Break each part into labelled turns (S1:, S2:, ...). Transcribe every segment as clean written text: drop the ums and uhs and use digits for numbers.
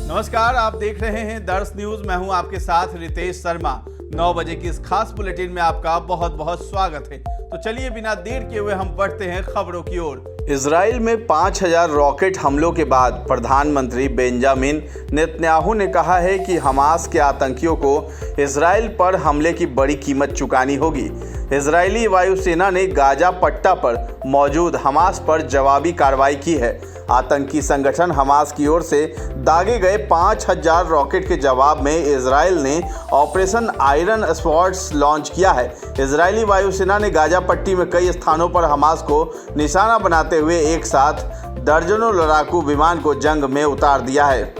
S1: नमस्कार, आप देख रहे हैं दर्श न्यूज। मैं हूं आपके साथ रितेश शर्मा। 9 बजे की इस खास बुलेटिन में आपका बहुत बहुत स्वागत है। तो चलिए बिना देर किए हुए हम बढ़ते हैं खबरों की ओर। इजराइल में 5000 रॉकेट हमलों के बाद प्रधानमंत्री बेंजामिन नेतन्याहू ने कहा है कि हमास के आतंकियों को इजराइल पर हमले की बड़ी कीमत चुकानी होगी। इजरायली वायुसेना ने गाजा पट्टा पर मौजूद हमास पर जवाबी कार्रवाई की है। आतंकी संगठन हमास की ओर से दागे गए 5000 रॉकेट के जवाब में इजराइल ने ऑपरेशन आयरन स्वॉर्ड्स लॉन्च किया है। इजरायली वायुसेना ने गाजा पट्टी में कई स्थानों पर हमास को निशाना बनाते हुए एक साथ दर्जनों लड़ाकू विमान को जंग में उतार दिया है।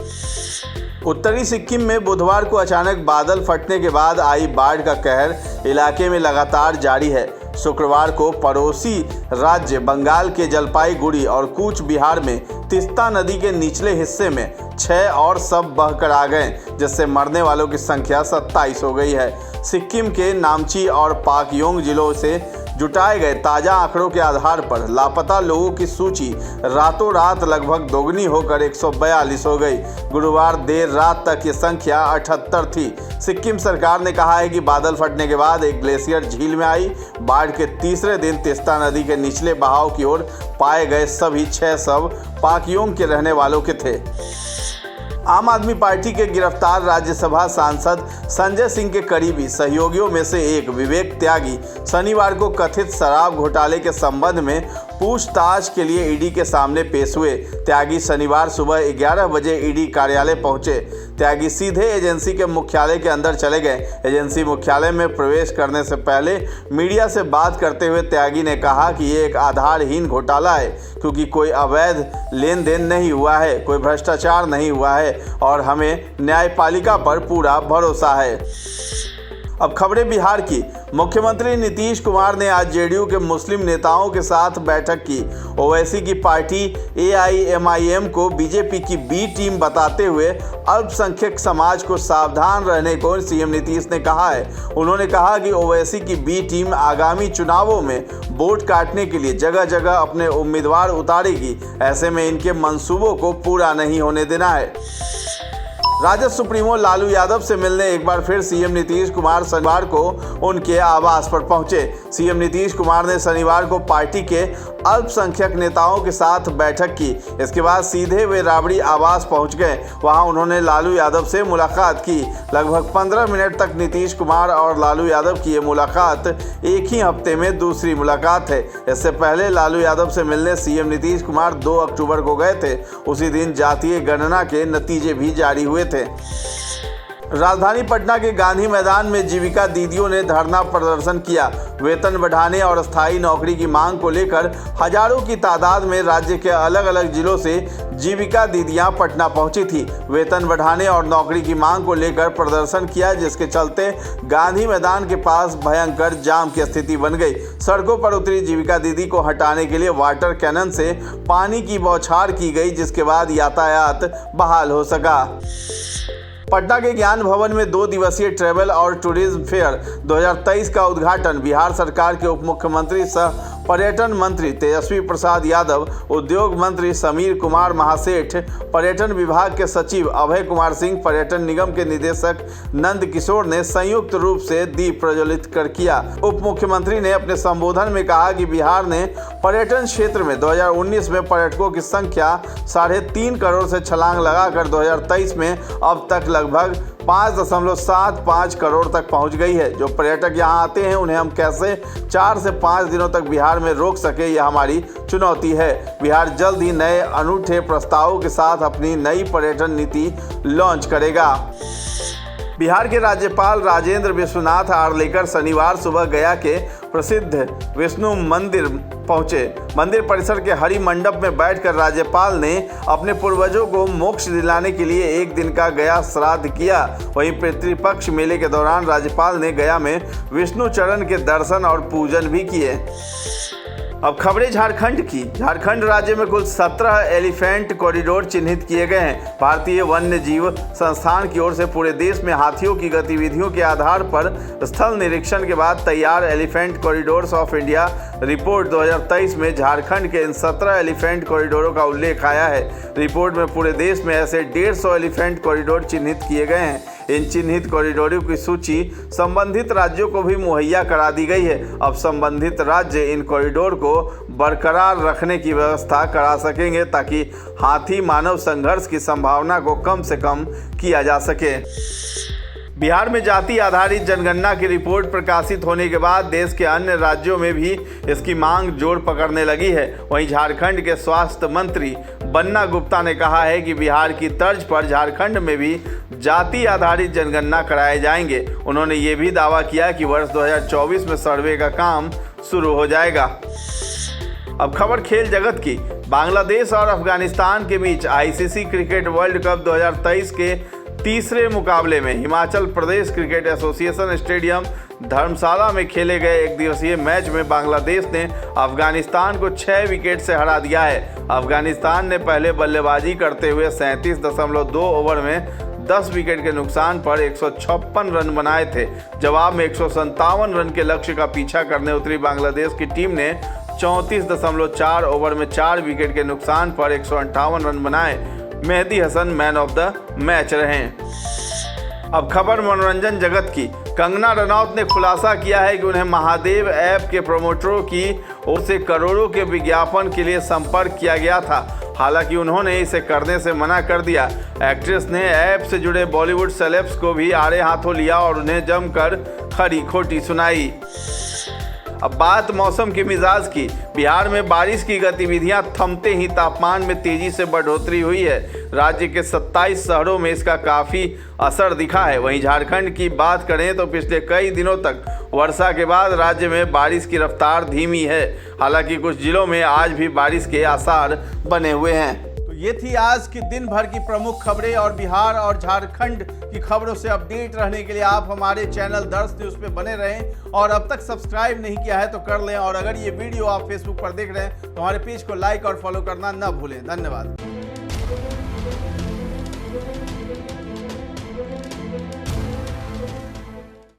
S1: उत्तरी सिक्किम में बुधवार को अचानक बादल फटने के बाद आई बाढ़ का कहर इलाके में लगातार जारी है। शुक्रवार को पड़ोसी राज्य बंगाल के जलपाईगुड़ी और कूच बिहार में तीस्ता नदी के निचले हिस्से में 6 और शव बहकर आ गए, जिससे मरने वालों की संख्या 27 हो गई है। सिक्किम के नामची और पाकयोंग जिलों से जुटाए गए ताज़ा आंकड़ों के आधार पर लापता लोगों की सूची रातों रात लगभग दोगुनी होकर 142 हो गई। गुरुवार देर रात तक ये संख्या 78 थी। सिक्किम सरकार ने कहा है कि बादल फटने के बाद एक ग्लेशियर झील में आई बाढ़ के तीसरे दिन तीस्ता नदी के निचले बहाव की ओर पाए गए सभी 6 शव पाकयोंग के रहने वालों के थे। आम आदमी पार्टी के गिरफ्तार राज्यसभा सांसद संजय सिंह के करीबी सहयोगियों में से एक विवेक त्यागी शनिवार को कथित शराब घोटाले के संबंध में पूछताछ के लिए ईडी के सामने पेश हुए। त्यागी शनिवार सुबह 11 बजे ईडी कार्यालय पहुंचे। त्यागी सीधे एजेंसी के मुख्यालय के अंदर चले गए। एजेंसी मुख्यालय में प्रवेश करने से पहले मीडिया से बात करते हुए त्यागी ने कहा कि ये एक आधारहीन घोटाला है, क्योंकि कोई अवैध लेन देन नहीं हुआ है, कोई भ्रष्टाचार नहीं हुआ है और हमें न्यायपालिका पर पूरा भरोसा है। अब खबरें बिहार की। मुख्यमंत्री नीतीश कुमार ने आज जेडीयू के मुस्लिम नेताओं के साथ बैठक की। ओवैसी की पार्टी एआईएमआईएम को बीजेपी की बी टीम बताते हुए अल्पसंख्यक समाज को सावधान रहने को सीएम नीतीश ने कहा है। उन्होंने कहा कि ओवैसी की बी टीम आगामी चुनावों में वोट काटने के लिए जगह जगह अपने उम्मीदवार उतारेगी। ऐसे में इनके मंसूबों को पूरा नहीं होने देना है। राजद सुप्रीमो लालू यादव से मिलने एक बार फिर सीएम नीतीश कुमार शनिवार को उनके आवास पर पहुंचे। सीएम नीतीश कुमार ने शनिवार को पार्टी के अल्पसंख्यक नेताओं के साथ बैठक की। इसके बाद सीधे वे राबड़ी आवास पहुंच गए। वहां उन्होंने लालू यादव से मुलाकात की। लगभग 15 मिनट तक नीतीश कुमार और लालू यादव की ये मुलाकात एक ही हफ्ते में दूसरी मुलाकात है। इससे पहले लालू यादव से मिलने सीएम नीतीश कुमार 2 अक्टूबर को गए थे। उसी दिन जातीय गणना के नतीजे भी जारी हुए थे। राजधानी पटना के गांधी मैदान में जीविका दीदियों ने धरना प्रदर्शन किया। वेतन बढ़ाने और स्थायी नौकरी की मांग को लेकर हजारों की तादाद में राज्य के अलग अलग जिलों से जीविका दीदियां पटना पहुंची थी। वेतन बढ़ाने और नौकरी की मांग को लेकर प्रदर्शन किया, जिसके चलते गांधी मैदान के पास भयंकर जाम की स्थिति बन गई। सड़कों पर उतरी जीविका दीदी को हटाने के लिए वाटर कैनन से पानी की बौछार की गई, जिसके बाद यातायात बहाल हो सका। पटना के ज्ञान भवन में 2 दिवसीय ट्रैवल और टूरिज्म फेयर 2023 का उद्घाटन बिहार सरकार के उप मुख्यमंत्री सह पर्यटन मंत्री तेजस्वी प्रसाद यादव, उद्योग मंत्री समीर कुमार महासेठ, पर्यटन विभाग के सचिव अभय कुमार सिंह, पर्यटन निगम के निदेशक नंद किशोर ने संयुक्त रूप से दीप प्रज्वलित कर किया। उप मुख्यमंत्री ने अपने संबोधन में कहा कि बिहार ने पर्यटन क्षेत्र में 2019 में पर्यटकों की संख्या 3.5 करोड़ से छलांग लगाकर 2023 में अब तक लगभग 5.75 करोड़ तक पहुंच गई है। जो पर्यटक यहां आते हैं उन्हें हम कैसे 4 से 5 दिनों तक बिहार में रोक सके, यह हमारी चुनौती है। बिहार जल्द ही नए अनूठे प्रस्तावों के साथ अपनी नई पर्यटन नीति लॉन्च करेगा। बिहार के राज्यपाल राजेंद्र विश्वनाथ आर्लेकर शनिवार सुबह गया के प्रसिद्ध विष्णु मंदिर पहुंचे। मंदिर परिसर के हरि मंडप में बैठकर राज्यपाल ने अपने पूर्वजों को मोक्ष दिलाने के लिए एक दिन का गया श्राद्ध किया। वहीं पितृपक्ष मेले के दौरान राज्यपाल ने गया में विष्णु चरण के दर्शन और पूजन भी किए। अब खबरें झारखंड की। झारखंड राज्य में कुल 17 एलिफेंट कॉरिडोर चिन्हित किए गए हैं। भारतीय वन्य जीव संस्थान की ओर से पूरे देश में हाथियों की गतिविधियों के आधार पर स्थल निरीक्षण के बाद तैयार elephant corridors of India report 2023 में झारखंड के इन 17 एलिफेंट कॉरिडोरों का उल्लेख आया है। रिपोर्ट में पूरे देश में ऐसे 150 एलिफेंट कॉरिडोर चिन्हित किए गए हैं। इन चिन्हित कॉरिडोरों की सूची संबंधित राज्यों को भी मुहैया करा दी गई है। अब संबंधित राज्य इन कॉरिडोर को बरकरार रखने की व्यवस्था करा सकेंगे ताकि हाथी मानव संघर्ष की संभावना को कम से कम किया जा सके। बिहार में जाति आधारित जनगणना की रिपोर्ट प्रकाशित होने के बाद देश के अन्य राज्यों में भी इसकी मांग जोर पकड़ने लगी है। वहीं झारखंड के स्वास्थ्य मंत्री बन्ना गुप्ता ने कहा है कि बिहार की तर्ज पर झारखंड में भी जाति आधारित जनगणना कराए जाएंगे। उन्होंने ये भी दावा किया कि वर्ष 2024 में सर्वे का काम शुरू हो जाएगा। अब खबर खेल जगत की। बांग्लादेश और अफगानिस्तान के बीच आईसीसी क्रिकेट वर्ल्ड कप 2023 के तीसरे मुकाबले में Himachal Pradesh cricket association stadium धर्मशाला में खेले गए एक दिवसीय मैच में बांग्लादेश ने अफगानिस्तान को 6 विकेट से हरा दिया है। अफगानिस्तान ने पहले बल्लेबाजी करते हुए 37.2 ओवर में 10 विकेट के नुकसान पर 156 रन बनाए थे। जवाब में 157 रन के लक्ष्य का पीछा करने उतरी बांग्लादेश की टीम ने 34.4 ओवर में 4 विकेट के नुकसान पर 158 रन बनाए। Mehdi Hasan man of the match रहे। अब खबर मनोरंजन जगत की। कंगना रनौत ने खुलासा किया है कि उन्हें महादेव ऐप के प्रमोटरों की ओर से करोड़ों के विज्ञापन के लिए संपर्क किया गया था। हालांकि उन्होंने इसे करने से मना कर दिया। एक्ट्रेस ने ऐप से जुड़े बॉलीवुड सेलेब्स को भी आड़े हाथों लिया और उन्हें जमकर खरी खोटी सुनाई। अब बात मौसम के मिजाज की। बिहार में बारिश की गतिविधियां थमते ही तापमान में तेजी से बढ़ोतरी हुई है। राज्य के 27 शहरों में इसका काफ़ी असर दिखा है। वहीं झारखंड की बात करें तो पिछले कई दिनों तक वर्षा के बाद राज्य में बारिश की रफ्तार धीमी है। हालांकि कुछ जिलों में आज भी बारिश के आसार बने हुए हैं। तो ये थी आज की दिन भर की प्रमुख खबरें और बिहार और झारखंड की खबरों से अपडेट रहने के लिए आप हमारे चैनल दर्श न्यूज़ पे बने रहें और अब तक सब्सक्राइब नहीं किया है तो कर लें। और अगर ये वीडियो आप फेसबुक पर देख रहे हैं तो हमारे पेज को लाइक और फॉलो करना न भूलें। धन्यवाद।